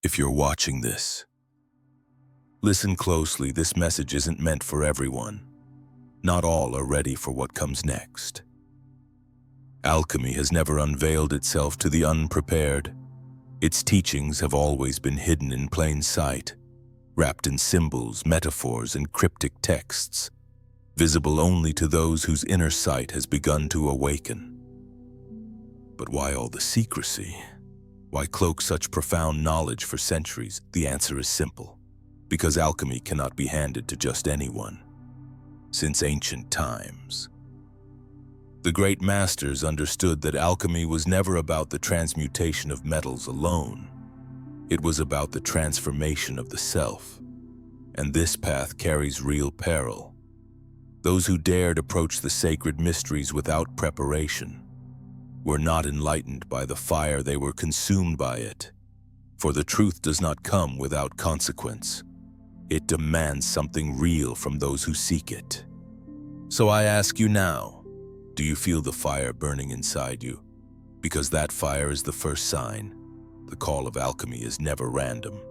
If you're watching this, listen closely. This message isn't meant for everyone. Not all are ready for what comes next. Alchemy has never unveiled itself to the unprepared. Its teachings have always been hidden in plain sight, wrapped in symbols, metaphors, and cryptic texts, visible only to those whose inner sight has begun to awaken. But why all the secrecy? Why cloak such profound knowledge for centuries? The answer is simple. Because alchemy cannot be handed to just anyone. Since ancient times, the great masters understood that alchemy was never about the transmutation of metals alone. It was about the transformation of the self. And this path carries real peril. Those who dared approach the sacred mysteries without preparation were not enlightened by the fire, they were consumed by it. For the truth does not come without consequence. It demands something real from those who seek it. So I ask you now, do you feel the fire burning inside you? Because that fire is the first sign. The call of alchemy is never random.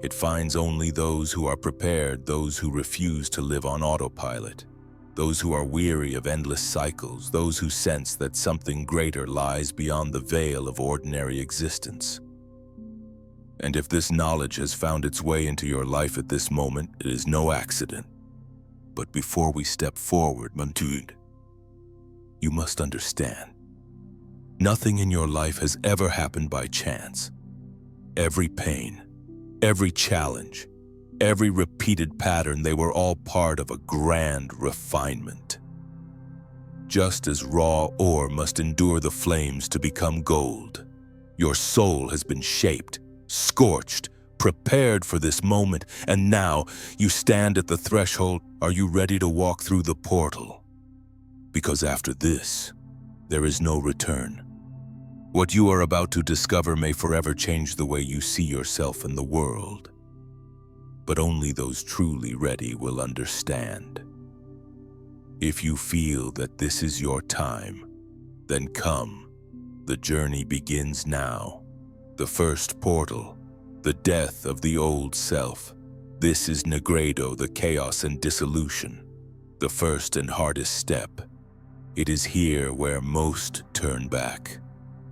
It finds only those who are prepared, those who refuse to live on autopilot, those who are weary of endless cycles, those who sense that something greater lies beyond the veil of ordinary existence. And if this knowledge has found its way into your life at this moment, it is no accident. But before we step forward, Mantud, you must understand, nothing in your life has ever happened by chance. Every pain, every challenge, every repeated pattern, they were all part of a grand refinement. Just as raw ore must endure the flames to become gold, your soul has been shaped, scorched, prepared for this moment, and now you stand at the threshold. Are you ready to walk through the portal? Because after this, there is no return. What you are about to discover may forever change the way you see yourself in the world. But only those truly ready will understand. If you feel that this is your time, then come. The journey begins now. The first portal, the death of the old self. This is Negredo, the chaos and dissolution. The first and hardest step. It is here where most turn back.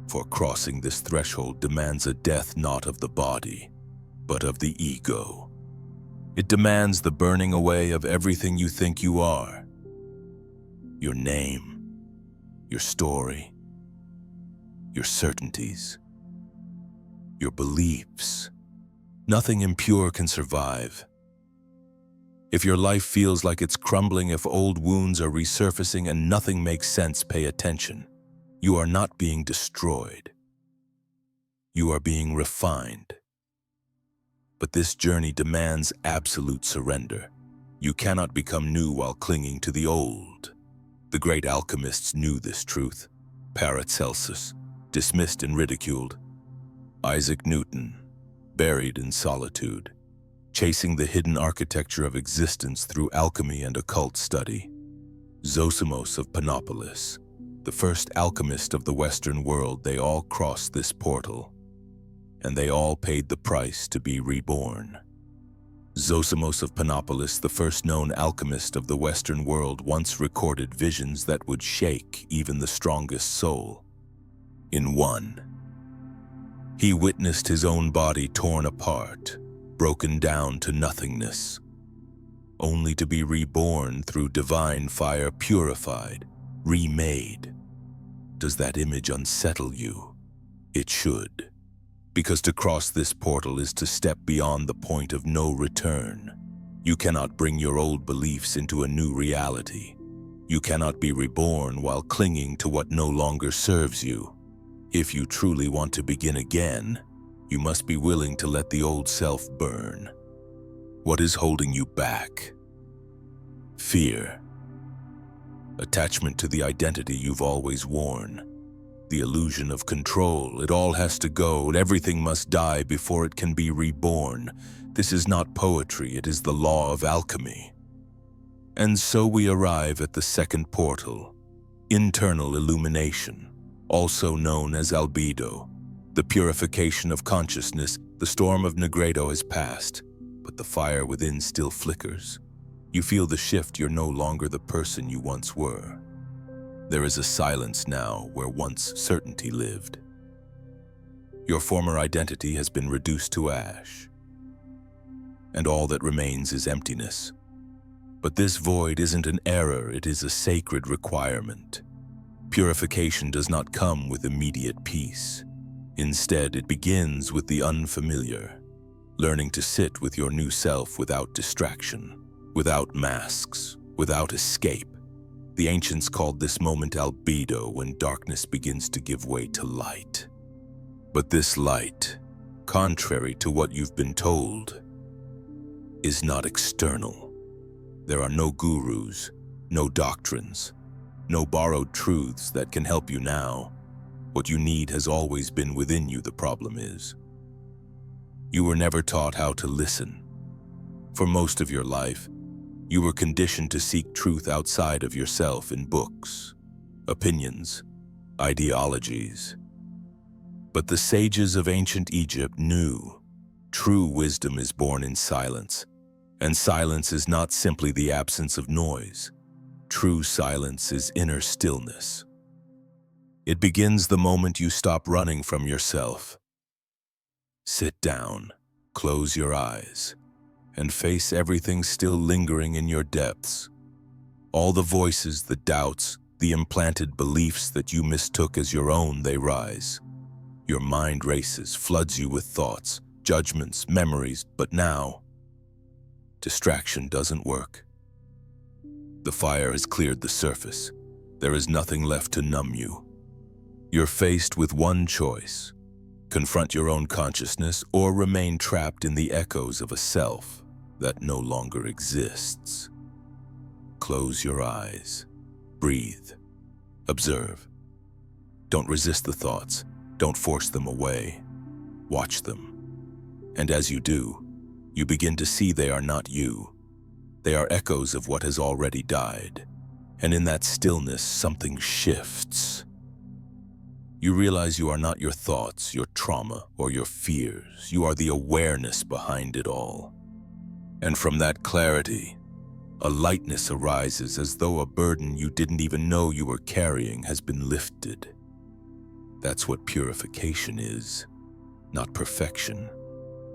For crossing this threshold demands a death not of the body, but of the ego. It demands the burning away of everything you think you are. Your name, your story, your certainties, your beliefs. Nothing impure can survive. If your life feels like it's crumbling, if old wounds are resurfacing and nothing makes sense, pay attention. You are not being destroyed. You are being refined. But this journey demands absolute surrender. You cannot become new while clinging to the old. The great alchemists knew this truth. Paracelsus, dismissed and ridiculed. Isaac Newton, buried in solitude, chasing the hidden architecture of existence through alchemy and occult study. Zosimos of Panopolis, the first alchemist of the Western world, they all crossed this portal, and they all paid the price to be reborn. Zosimos of Panopolis, the first known alchemist of the Western world, once recorded visions that would shake even the strongest soul. In one, he witnessed his own body torn apart, broken down to nothingness, only to be reborn through divine fire, purified, remade. Does that image unsettle you? It should. Because to cross this portal is to step beyond the point of no return. You cannot bring your old beliefs into a new reality. You cannot be reborn while clinging to what no longer serves you. If you truly want to begin again, you must be willing to let the old self burn. What is holding you back? Fear. Attachment to the identity you've always worn. The illusion of control. It all has to go. Everything must die before it can be reborn. This is not poetry, it is the law of alchemy. And so we arrive at the second portal, internal illumination, also known as albedo, the purification of consciousness. The storm of Negredo has passed, but the fire within still flickers. You feel the shift. You're no longer the person you once were. There is a silence now where once certainty lived. Your former identity has been reduced to ash, and all that remains is emptiness. But this void isn't an error, it is a sacred requirement. Purification does not come with immediate peace. Instead, it begins with the unfamiliar, learning to sit with your new self without distraction, without masks, without escape. The ancients called this moment albedo, when darkness begins to give way to light. But this light, contrary to what you've been told, is not external. There are no gurus, no doctrines, no borrowed truths that can help you now. What you need has always been within you. The problem is, you were never taught how to listen. For most of your life, you were conditioned to seek truth outside of yourself in books, opinions, ideologies. But the sages of ancient Egypt knew true wisdom is born in silence, and silence is not simply the absence of noise. True silence is inner stillness. It begins the moment you stop running from yourself. Sit down, close your eyes, and face everything still lingering in your depths. All the voices, the doubts, the implanted beliefs that you mistook as your own, they rise. Your mind races, floods you with thoughts, judgments, memories, but now, distraction doesn't work. The fire has cleared the surface. There is nothing left to numb you. You're faced with one choice: confront your own consciousness or remain trapped in the echoes of a self that no longer exists. Close your eyes. Breathe. Observe. Don't resist the thoughts. Don't force them away. Watch them. And as you do, you begin to see they are not you. They are echoes of what has already died. And in that stillness, something shifts. You realize you are not your thoughts, your trauma, or your fears. You are the awareness behind it all. And from that clarity, a lightness arises, as though a burden you didn't even know you were carrying has been lifted. That's what purification is. Not perfection,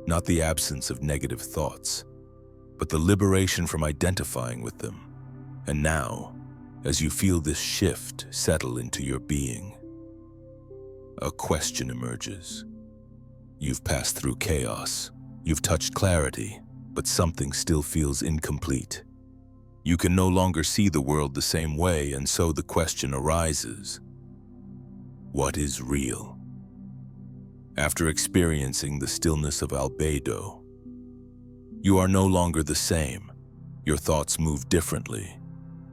not the absence of negative thoughts, but the liberation from identifying with them. And now, as you feel this shift settle into your being, a question emerges. You've passed through chaos. You've touched clarity, but something still feels incomplete. You can no longer see the world the same way, and so the question arises: what is real? After experiencing the stillness of albedo, you are no longer the same. Your thoughts move differently.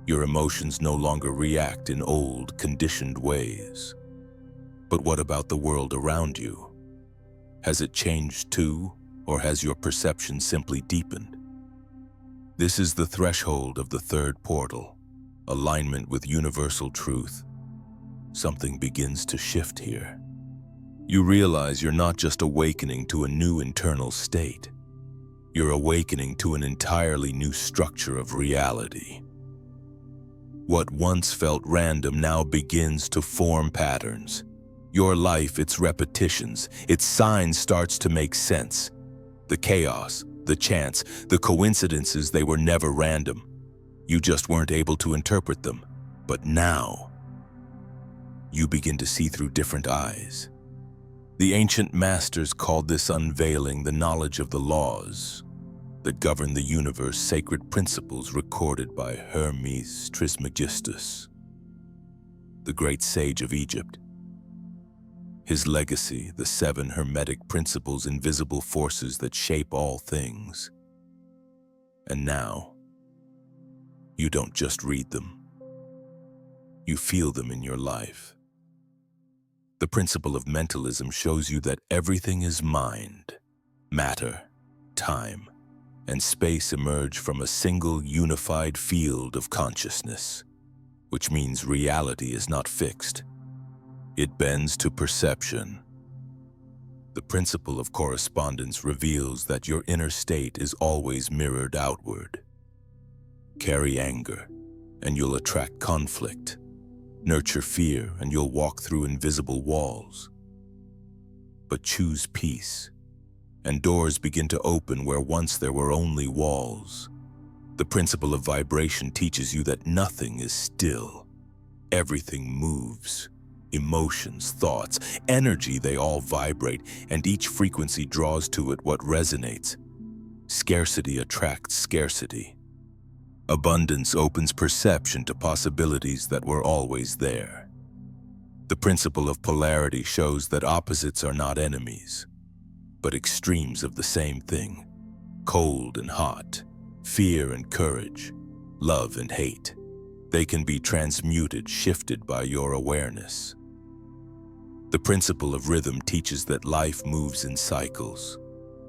Your emotions no longer react in old, conditioned ways. But what about the world around you? Has it changed too, or has your perception simply deepened? This is the threshold of the third portal, alignment with universal truth. Something begins to shift here. You realize you're not just awakening to a new internal state. You're awakening to an entirely new structure of reality. What once felt random now begins to form patterns. Your life, its repetitions, its signs starts to make sense. The chaos, the chance, the coincidences, they were never random. You just weren't able to interpret them. But now, you begin to see through different eyes. The ancient masters called this unveiling the knowledge of the laws that govern the universe, sacred principles recorded by Hermes Trismegistus, the great sage of Egypt. His legacy, the 7 Hermetic principles, invisible forces that shape all things. And now, you don't just read them. You feel them in your life. The principle of mentalism shows you that everything is mind. Matter, time, and space emerge from a single unified field of consciousness, which means reality is not fixed. It bends to perception. The principle of correspondence reveals that your inner state is always mirrored outward. Carry anger, and you'll attract conflict. Nurture fear, and you'll walk through invisible walls. But choose peace, and doors begin to open where once there were only walls. The principle of vibration teaches you that nothing is still. Everything moves. Emotions, thoughts, energy, they all vibrate, and each frequency draws to it what resonates. Scarcity attracts scarcity. Abundance opens perception to possibilities that were always there. The principle of polarity shows that opposites are not enemies, but extremes of the same thing. Cold and hot, fear and courage, love and hate. They can be transmuted, shifted by your awareness. The principle of rhythm teaches that life moves in cycles.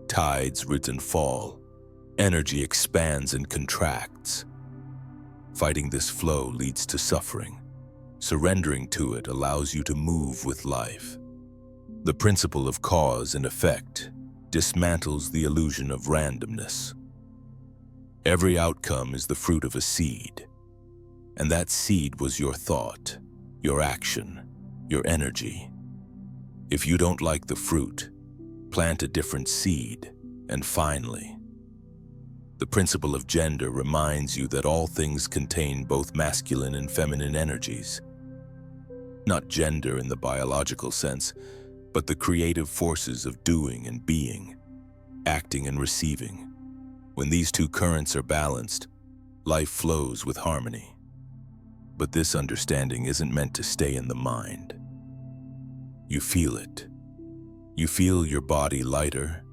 Tides rise and fall. Energy expands and contracts. Fighting this flow leads to suffering. Surrendering to it allows you to move with life. The principle of cause and effect dismantles the illusion of randomness. Every outcome is the fruit of a seed, and that seed was your thought, your action, your energy. If you don't like the fruit, plant a different seed, and finally, the principle of gender reminds you that all things contain both masculine and feminine energies. Not gender in the biological sense, but the creative forces of doing and being, acting and receiving. When these two currents are balanced, life flows with harmony. But this understanding isn't meant to stay in the mind. You feel it. You feel your body lighter,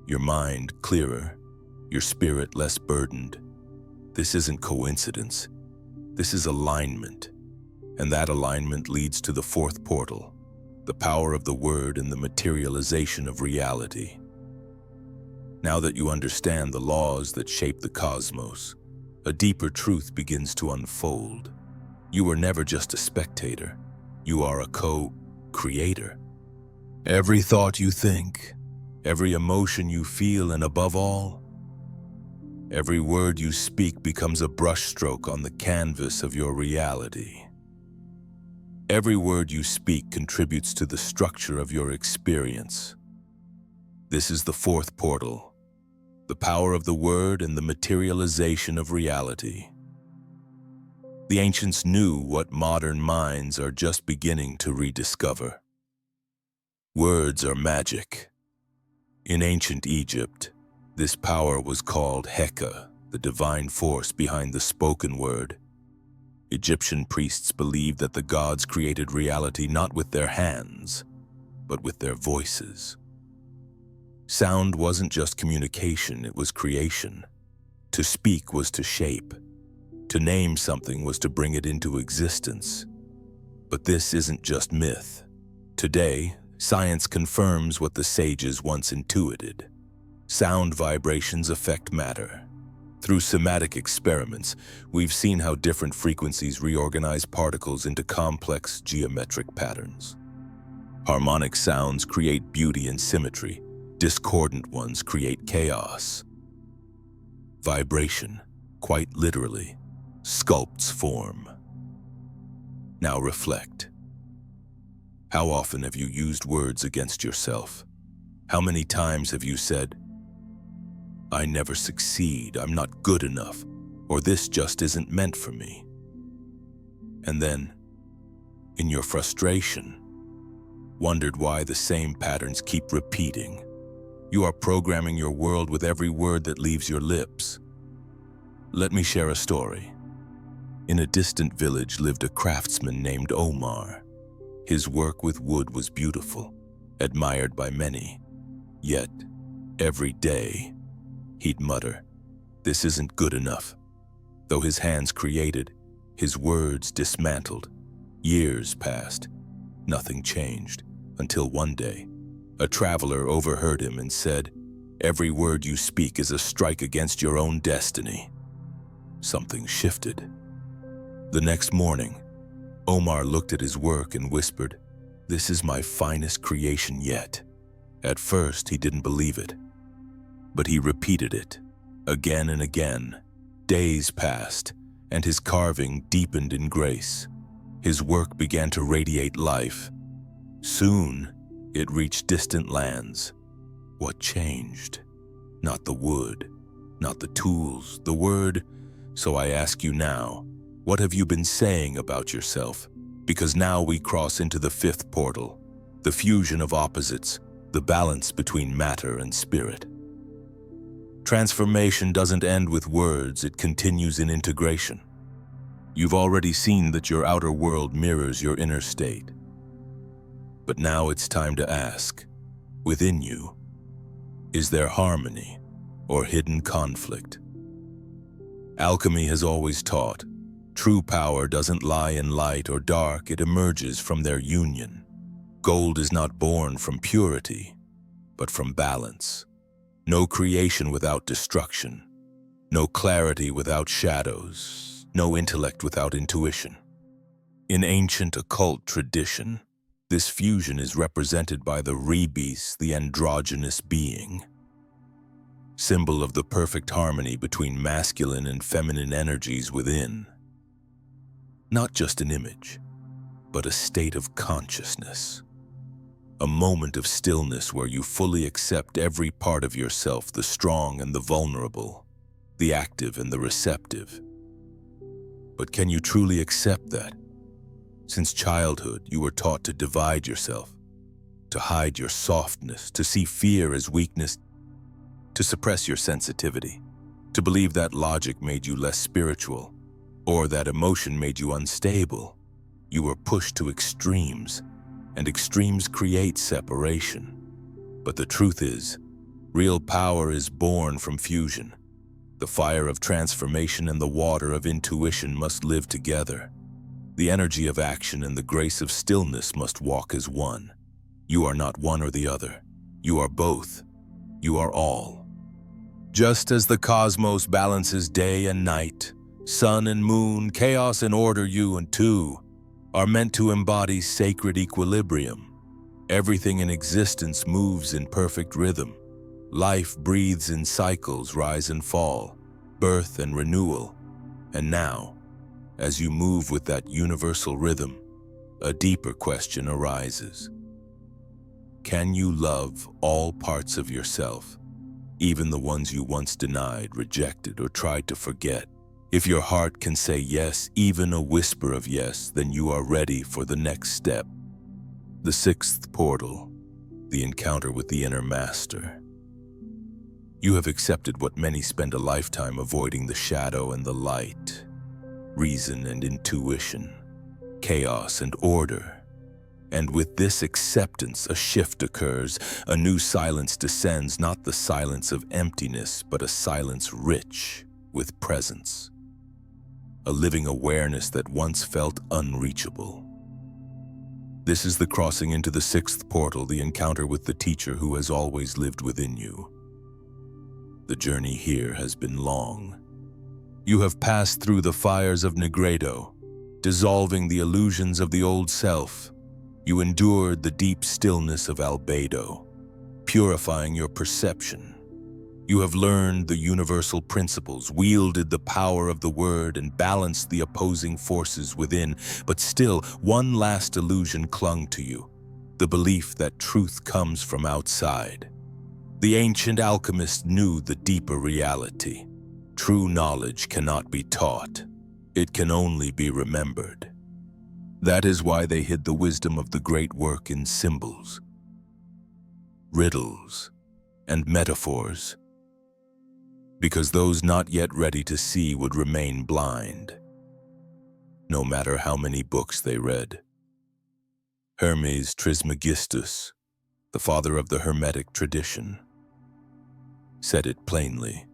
your mind clearer, your spirit less burdened. This isn't coincidence. This is alignment. And that alignment leads to the fourth portal, the power of the word and the materialization of reality. Now that you understand the laws that shape the cosmos, a deeper truth begins to unfold. You are never just a spectator. You are a co-creator. Every thought you think, every emotion you feel, and above all, every word you speak becomes a brushstroke on the canvas of your reality. Every word you speak contributes to the structure of your experience. This is the fourth portal, the power of the word and the materialization of reality. The ancients knew what modern minds are just beginning to rediscover. Words are magic. In ancient Egypt, this power was called Heka, the divine force behind the spoken word. Egyptian priests believed that the gods created reality not with their hands, but with their voices. Sound wasn't just communication, it was creation. To speak was to shape. To name something was to bring it into existence. But this isn't just myth. Today, science confirms what the sages once intuited. Sound vibrations affect matter. Through somatic experiments, we've seen how different frequencies reorganize particles into complex geometric patterns. Harmonic sounds create beauty and symmetry. Discordant ones create chaos. Vibration, quite literally, sculpts form. Now reflect. How often have you used words against yourself? How many times have you said, "I never succeed, I'm not good enough," or "this just isn't meant for me"? And then, in your frustration, wondered why the same patterns keep repeating. You are programming your world with every word that leaves your lips. Let me share a story. In a distant village lived a craftsman named Omar. His work with wood was beautiful, admired by many. Yet, every day, he'd mutter, "This isn't good enough." Though his hands created, his words dismantled. Years passed. Nothing changed, until one day, a traveler overheard him and said, "Every word you speak is a strike against your own destiny." Something shifted. The next morning, Omar looked at his work and whispered, "This is my finest creation yet." At first, he didn't believe it, but he repeated it again and again. Days passed, and his carving deepened in grace. His work began to radiate life. Soon, it reached distant lands. What changed? Not the wood, not the tools, the word. So I ask you now, what have you been saying about yourself? Because now we cross into the fifth portal, the fusion of opposites, the balance between matter and spirit. Transformation doesn't end with words, it continues in integration. You've already seen that your outer world mirrors your inner state. But now it's time to ask, within you, is there harmony or hidden conflict? Alchemy has always taught, true power doesn't lie in light or dark, it emerges from their union. Gold is not born from purity, but from balance. No creation without destruction, no clarity without shadows, no intellect without intuition. In ancient occult tradition, this fusion is represented by the rebis, the androgynous being, symbol of the perfect harmony between masculine and feminine energies within. Not just an image, but a state of consciousness. A moment of stillness where you fully accept every part of yourself, the strong and the vulnerable, the active and the receptive. But can you truly accept that? Since childhood, you were taught to divide yourself, to hide your softness, to see fear as weakness, to suppress your sensitivity, to believe that logic made you less spiritual, or that emotion made you unstable. You were pushed to extremes, and extremes create separation. But the truth is, real power is born from fusion. The fire of transformation and the water of intuition must live together. The energy of action and the grace of stillness must walk as one. You are not one or the other. You are both. You are all. Just as the cosmos balances day and night, sun and moon, chaos and order, you and two are meant to embody sacred equilibrium. Everything in existence moves in perfect rhythm. Life breathes in cycles, rise and fall, birth and renewal. And now, as you move with that universal rhythm, a deeper question arises. Can you love all parts of yourself, even the ones you once denied, rejected, or tried to forget? If your heart can say yes, even a whisper of yes, then you are ready for the next step. The sixth portal, the encounter with the inner master. You have accepted what many spend a lifetime avoiding: the shadow and the light, reason and intuition, chaos and order. And with this acceptance, a shift occurs, a new silence descends, not the silence of emptiness, but a silence rich with presence. A living awareness that once felt unreachable. This is the crossing into the sixth portal, the encounter with the teacher who has always lived within you. The journey here has been long. You have passed through the fires of Negredo, dissolving the illusions of the old self. You endured the deep stillness of Albedo, purifying your perception. You have learned the universal principles, wielded the power of the word, and balanced the opposing forces within. But still, one last illusion clung to you, the belief that truth comes from outside. The ancient alchemists knew the deeper reality. True knowledge cannot be taught. It can only be remembered. That is why they hid the wisdom of the great work in symbols, riddles, and metaphors, because those not yet ready to see would remain blind, no matter how many books they read. Hermes Trismegistus, the father of the Hermetic tradition, said it plainly.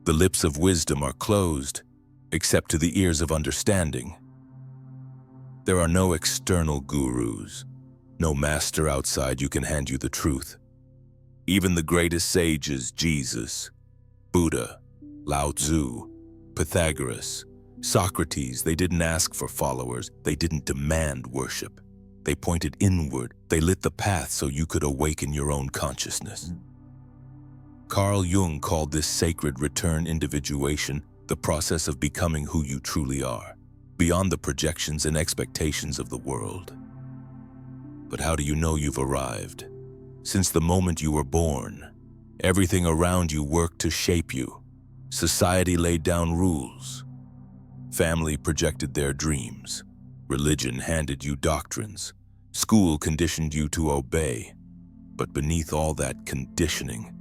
The lips of wisdom are closed, except to the ears of understanding. There are no external gurus, no master outside who can hand you the truth. Even the greatest sages, Jesus, Buddha, Lao Tzu, Pythagoras, Socrates, they didn't ask for followers, they didn't demand worship. They pointed inward, They lit the path so you could awaken your own consciousness. Carl Jung called this sacred return individuation the process of becoming who you truly are, beyond the projections and expectations of the world. But how do you know you've arrived? Since the moment you were born, everything around you worked to shape you. Society laid down rules. Family projected their dreams. Religion handed you doctrines. School conditioned you to obey. But beneath all that conditioning,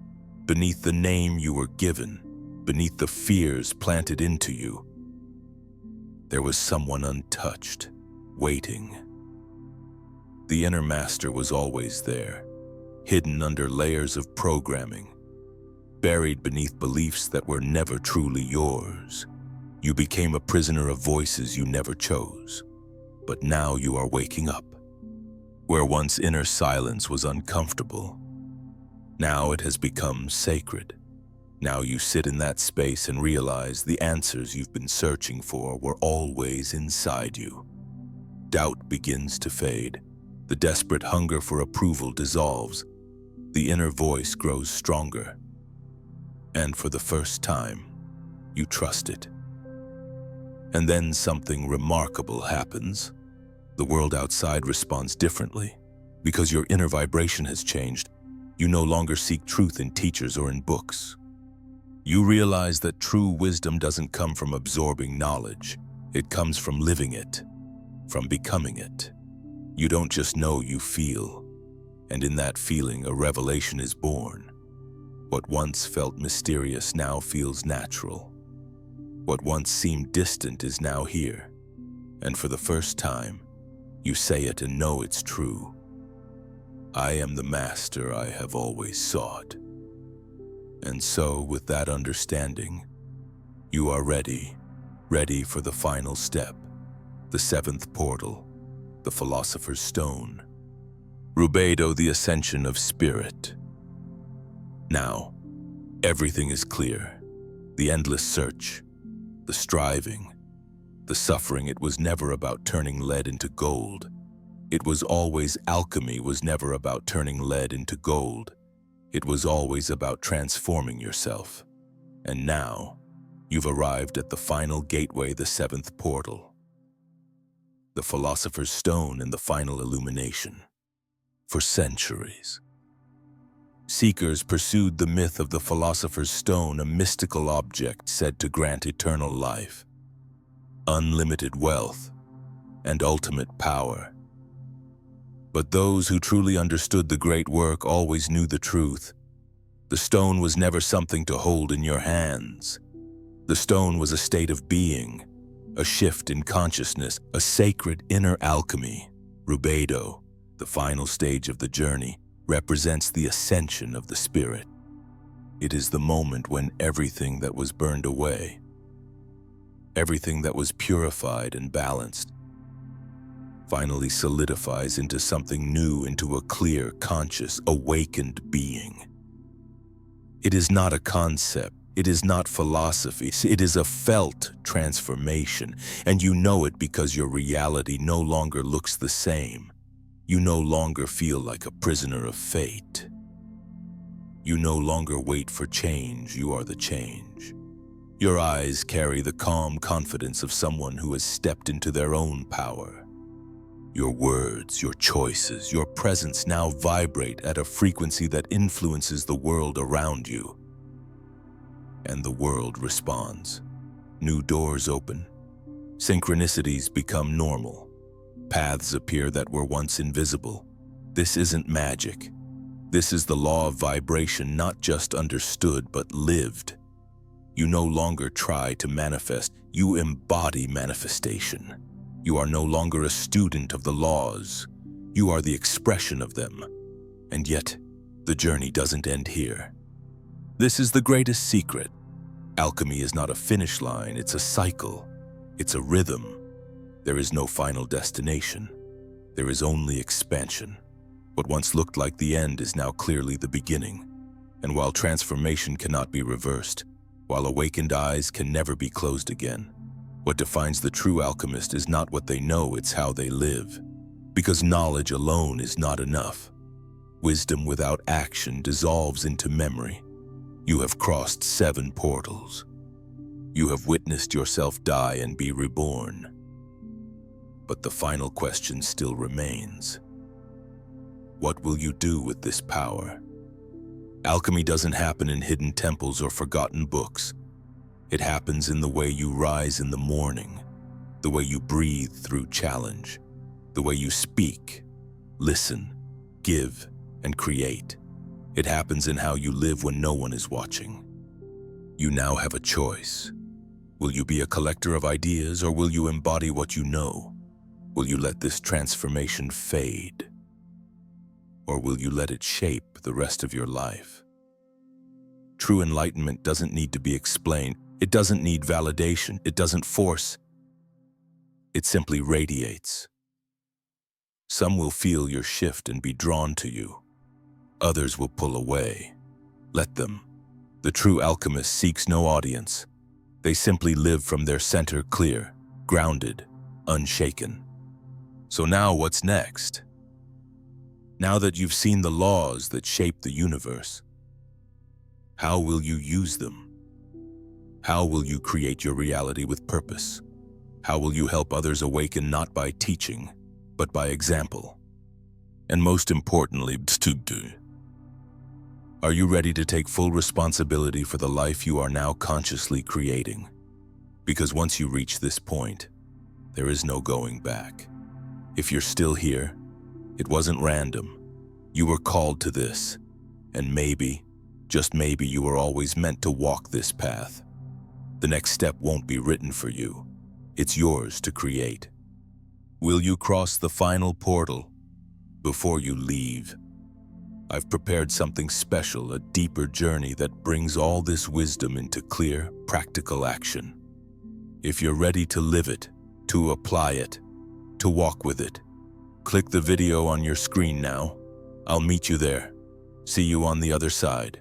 beneath the name you were given, beneath the fears planted into you, there was someone untouched, waiting. The inner master was always there, hidden under layers of programming, buried beneath beliefs that were never truly yours. You became a prisoner of voices you never chose. But now you are waking up. Where once inner silence was uncomfortable, now it has become sacred. Now you sit in that space and realize the answers you've been searching for were always inside you. Doubt begins to fade. The desperate hunger for approval dissolves. The inner voice grows stronger. And for the first time, you trust it. And then something remarkable happens. The world outside responds differently. Because your inner vibration has changed, you no longer seek truth in teachers or in books. You realize that true wisdom doesn't come from absorbing knowledge. It comes from living it, from becoming it. You don't just know, you feel. And in that feeling, a revelation is born. What once felt mysterious now feels natural. What once seemed distant is now here. And for the first time, you say it and know it's true. I am the master I have always sought. And so, with that understanding, you are ready for the final step, the seventh portal, the Philosopher's Stone, Rubedo, the ascension of spirit. Now, everything is clear. The endless search, the striving, the suffering. It was never about turning lead into gold. It was always alchemy was never about turning lead into gold. It was always about transforming yourself. And now, you've arrived at the final gateway, the seventh portal, the Philosopher's Stone and the final illumination. For centuries, seekers pursued the myth of the Philosopher's Stone, a mystical object said to grant eternal life, unlimited wealth, and ultimate power. But those who truly understood the great work always knew the truth. The stone was never something to hold in your hands. The stone was a state of being, a shift in consciousness, a sacred inner alchemy. Rubedo, the final stage of the journey, represents the ascension of the spirit. It is the moment when everything that was burned away, everything that was purified and balanced, finally solidifies into something new, into a clear, conscious, awakened being. It is not a concept. It is not philosophy. It is a felt transformation, and you know it because your reality no longer looks the same. You no longer feel like a prisoner of fate. You no longer wait for change. You are the change. Your eyes carry the calm confidence of someone who has stepped into their own power. Your words, your choices, your presence now vibrate at a frequency that influences the world around you. And the world responds. New doors open. Synchronicities become normal. Paths appear that were once invisible. This isn't magic. This is the law of vibration, not just understood, but lived. You no longer try to manifest. You embody manifestation. You are no longer a student of the laws. You are the expression of them. And yet, the journey doesn't end here. This is the greatest secret. Alchemy is not a finish line, it's a cycle. It's a rhythm. There is no final destination. There is only expansion. What once looked like the end is now clearly the beginning. And while transformation cannot be reversed, while awakened eyes can never be closed again, what defines the true alchemist is not what they know, it's how they live. Because knowledge alone is not enough. Wisdom without action dissolves into memory. You have crossed 7 portals. You have witnessed yourself die and be reborn. But the final question still remains. What will you do with this power? Alchemy doesn't happen in hidden temples or forgotten books. It happens in the way you rise in the morning, the way you breathe through challenge, the way you speak, listen, give, and create. It happens in how you live when no one is watching. You now have a choice. Will you be a collector of ideas, or will you embody what you know? Will you let this transformation fade? Or will you let it shape the rest of your life? True enlightenment doesn't need to be explained. It doesn't need validation. It doesn't force. It simply radiates. Some will feel your shift and be drawn to you. Others will pull away. Let them. The true alchemist seeks no audience. They simply live from their center clear, grounded, unshaken. So now what's next? Now that you've seen the laws that shape the universe, how will you use them? How will you create your reality with purpose? How will you help others awaken not by teaching, but by example? And most importantly, are you ready to take full responsibility for the life you are now consciously creating? Because once you reach this point, there is no going back. If you're still here, it wasn't random. You were called to this, and maybe, just maybe, you were always meant to walk this path. The next step won't be written for you. It's yours to create. Will you cross the final portal before you leave? I've prepared something special, a deeper journey that brings all this wisdom into clear, practical action. If you're ready to live it, to apply it, to walk with it, click the video on your screen now. I'll meet you there. See you on the other side.